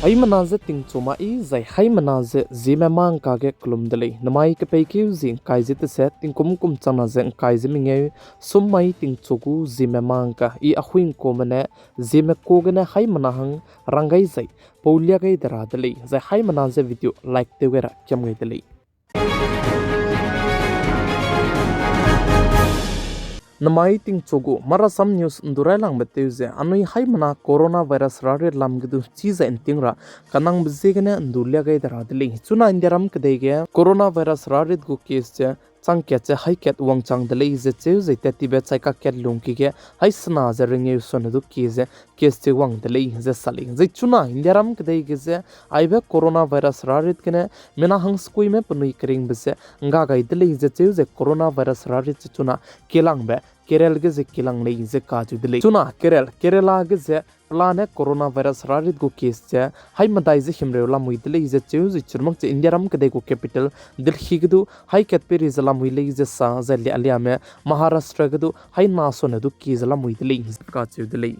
Haimanaze ting chuma I zai haimanaze Zememankanews klumdali namai ke pekiu zing kaizit set ting kum chana zeng kaiziming summai ting chogu Zememanka I ahuin komane Zeme kogane haimanahang rangai zai paulia gai daradali zai haimanaze video like tewera kyamgai dali namai ting chogu marasam news ndurai lang beteuze anui haimana coronavirus rare lamgidu chiza entingra kanang bzegene ndulia gai daradli chuna indiaram kdege coronavirus rare gu case changkya che haiket wangchang dele ze cheu ze tetibe chaika ket lungki ge haisna ze ringe sonadu kize keste wang dele ze sali ze chuna indiaram kdege ze aibe coronavirus rarit kene mena hangskui me punui kring bese nga gai dele ze cheu ze coronavirus rarit chuna kelang be kerel ge ze kelang nei ze kaju dele chuna kerela ge ze plane coronavirus rarit go case che haimadai ze himreula muidle ze cheu ze churmak che indiaram kade go capital delhi gdu hai ket pe rizala muile ze sa ze alia me maharashtra gdu hai naso ne du kizala muidle ka cheu dele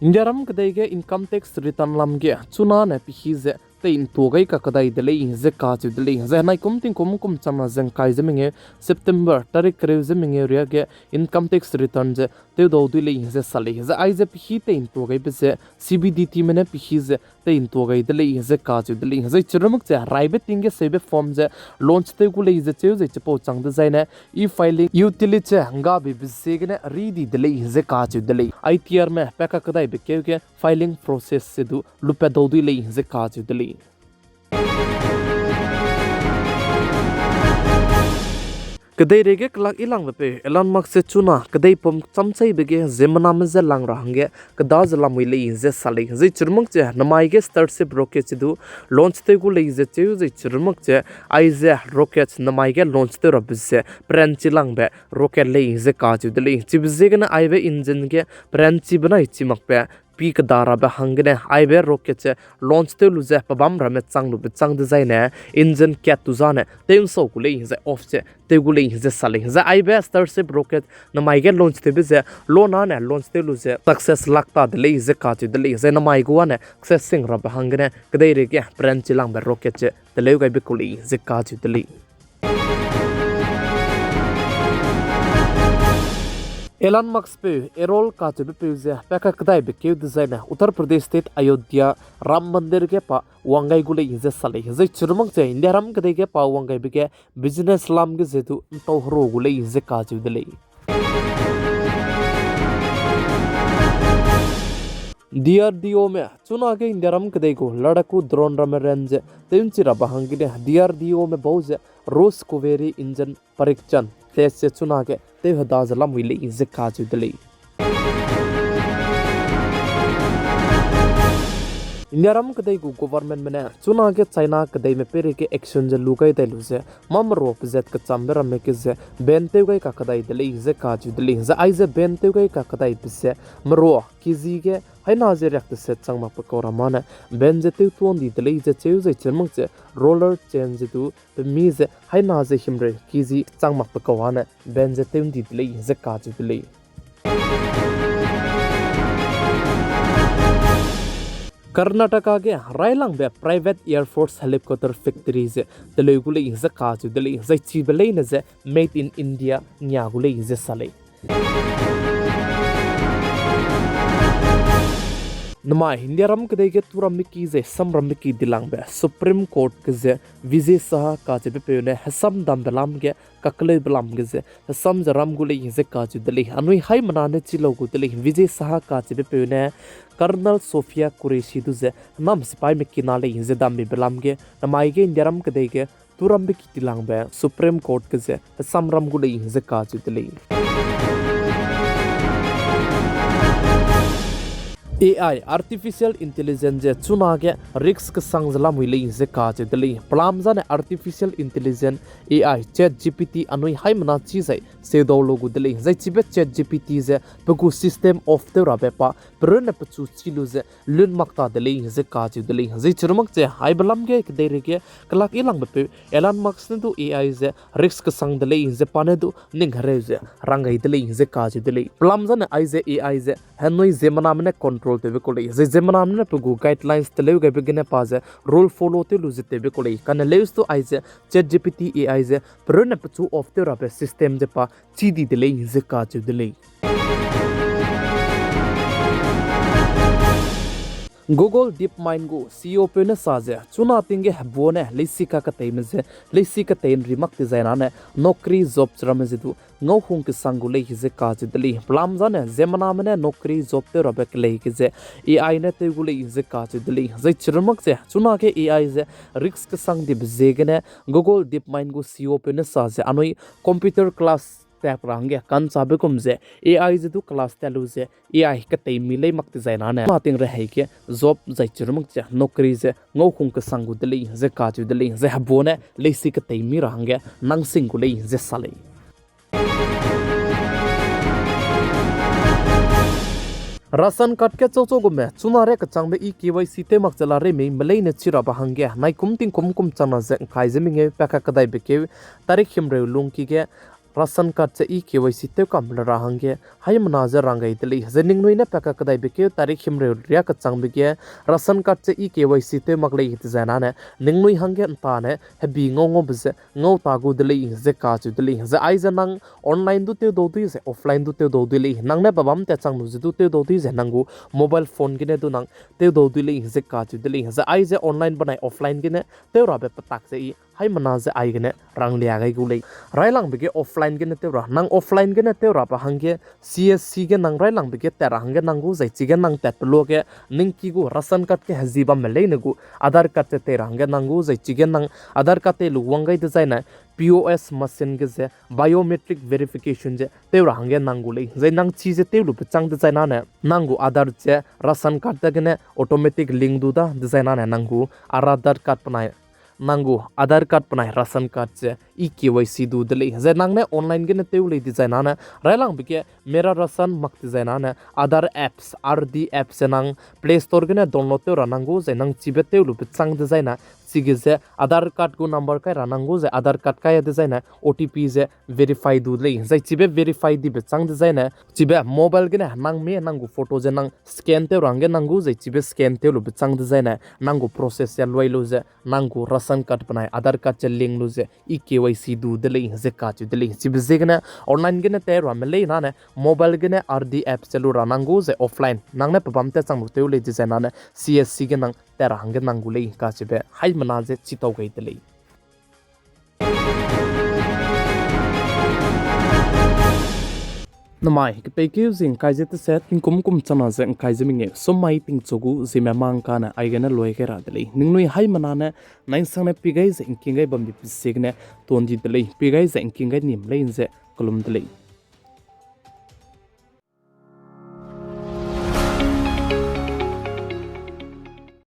indiaram kade ge income tax return lamge chuna ne pihize te in togai ka kadai dele ze ka chu dele ze nai kum chama zeng kai zeminge september tarik krev zeminge ria ge income tax return je te do dile ze sale ze ai ze phi te in togai be ze cbdt mene phi ze te in togai dele ze ka chu dele ze churmuk che raibe tinge sebe form je launch te gule ze cheu ze chepo chang de zaine e filing utility hanga be se ge ri di dele ze ka chu dele itr me peka kadai be ke filing process se du lupe do dile ze ka chu dele kadai rege klak ilang be Elon Musk se chuna kadai pom chamchai bege zemana me ze lang rahange kada zala muile ze sale ze churmuk che namai ge start se rocket du launch te gu le ze cheu ze churmuk che ai ze rocket namai ge launch te rob se pran chilang be rocket le ze ka chu de le chibze ge na ai be engine ge pran chi bana chimak pe peak dara ba hangene aibe rocket che launch te luze pabam rame changlu be chang design engine cat tu zane tem so kule ze off che te gule ze sale ze aibe starship rocket na mai ge launch te be ze lona ne launch te luze success lakta de le ze ka de le ze na mai go ne success sing ra ba hangene kdai re ge brand chilang be rocket che de le ga be kule ze ka de le Elon Musk pe erol ka chebe pe ze peka kadai be ke design Uttar Pradesh state Ayodhya Ram Mandir ke pa wangai gule ze sale ze churmang che India ram kadai ke pa wangai be ke business lam ge ze tu to hro gule ze ka chudele DRDO में चुना के इंडियारम कदे को लड़कू drone रम range तेंचिरा बहंगिने DRDO में बहुत रोस कुवेरी engine परीक्षण तेज से चुना के ते हदाजला मिले इसे काजू दले इंडियारम कदे को गवर्नमेंट में चुना के चाइना कदे में पेरे के एक्शन ज लुगाई दलु से मम रोप जेट का चंबर में के जे बेनते गई का कदे दले इसे काजू दले ज आई जे बेनते गई का कदे पिसे मरो किजी के हाइना जे रक्त से चंगमा पकोरा माने बेन जे ते तुन दी दले जे चेउ जे चमक जे रोलर चेंज दु पे मी जे हाइना जे हिमरे किजी चंगमा पकोवाने बेन जे ते दी दले जे काजू दले कर्नाटका के रायलांग बे प्राइवेट एयरफोर्स हेलीकॉप्टर फैक्ट्री से दलेगुले इज काजु दले इज चिबले ने जे मेड इन इंडिया न्यागुले इज सले नमा इंडिया रम कदे के तुरम की जे समरम की दिलांग बे सुप्रीम कोर्ट के जे विजय सहा काजे पे पेने हसम दम बलाम के ककले बलाम के जे हसम जराम गुले जे काजु दले अनुई हाई मनाने चिलो गु दले विजय सहा काजे पे पेने कर्नल सोफिया कुरेशी दु जे नाम सिपाही में किनाले जे दम बलाम के नमाई के इंडिया रम कदे के तुरम की दिलांग बे सुप्रीम कोर्ट के जे हसम रम गुले जे काजु दले AI artificial intelligence je chuna ge risk sangzala muile je ka je deli plamza ne artificial intelligence AI chat GPT anui haimna chi zai sedo logu deli zai chibe chat GPT je pegu system of the rabepa prone pachu chilu je lun makta deli je ka je deli zai churmak je haibalam ge dere ge klak ilang bepe Elon Musk ne du AI je risk sang deli je panedu ninghare je rangai deli je ka je deli plamza ne ai je AI je hanoi Zememanamne control tebe kolei Zememanamne pegu guidelines tele ge begine paze rule follow te lu tebe kolei kan leus to ai je chat GPT AI je prone pachu of the rabe system je pa chidi dele je ka je dele Google DeepMind go CEO pene saje chuna tinge bone leisika ka teimze leisika tein rimak designa ne nokri job chramze du ngau hung ke sangule hize ka jidli plamza ne zemana mane nokri job te robek le hize AI ne te gule hize ka jidli zai chirmak je chuna ke AI je risk sang dib zegene Google DeepMind go CEO pene saje anoi computer class tap range kan sabe kumze AI je du class talu je AI ka te milei mak designa ne mating re hai ke job zai chirmak je nokri je ngau hung ke sangu deli je ka jidli je habone leisi ka te mi range nang singule je sale Rasan card ke chocho gume chunare ka changbe KYC te mak chala re me malai ne chira ba hangge nai kumting kum chana ze khai je minge paka kadai beke tarik himre lung ki ge Rasan card che KYC te kam la hangge hai manager rangai teli zening noi ne paka kadai beke tarik himre ria ka changbe ge Rasan card che KYC te mak lei hit zana ne ningnoi hangge ta ne hebi ngo bze ngo ta gu deli ze ka chu deli ze ai ze nang online du te do du ze offline du te do du li nang ne babam te chang nu du te do du ze nangu mobile phone gine du nang te do du li ze ka chu deli ze ai ze online banai offline gine te ra be patak ze I hai mana ze ai gine rang lia gai gu le rai lang bege offline gine te ra nang offline gine te ra ba hangge CSC ge nang rai lang bege te ra hangge nangu zai chi ge nang te lo ge ning ki gu rasan card ke haziba me le ne gu aadhar card te ra hangge nangu zai chi ge nang aadhar card te lu wangai de zai na POS machine ge ze biometric verification je te ra hangge nangu le zai nang chi je te lu chang de zai na ne nangu aadhar je rasan card te ge ne automatic link du da de zai na ne nangu aadhar card panai nangu aadhar card panai rasan card je KYC du dele ze nang ne online ge ne te le design na railang bike mera rasan mak design na aadhar apps RD apps nang play store ge ne download te ranangu ze nang chibe te lu chang design na sige ze aadhar card go number kai ranangu ze aadhar card kai design na OTP ze verify du le ze chibe verify di be chang design na chibe mobile ge ne nang me nangu photo je nang scan te range nangu ze chibe scan te lu chang design na nangu process ya loi lu ze nangu rasan card panai aadhar card che link lu ze KYC du dele ze ka chu dele chibe ze ge ne online ge ne te ra me le na ne mobile ge ne RD app chelu ranangu ze offline nang ne pabam te chang lu te le design na CSC ge nang te ra hang ge nangu le ka chibe hai mana je chitau gai dele namai ke pe ke using kai je te set kum chana je kai je minge somai ting chogu Zememankanews ai gena loi ke ra dele ningnoi hai mana ne nain sang ne pigai je inkingai bam bi signe ton di dele pigai je inkingai nim le je kolum dele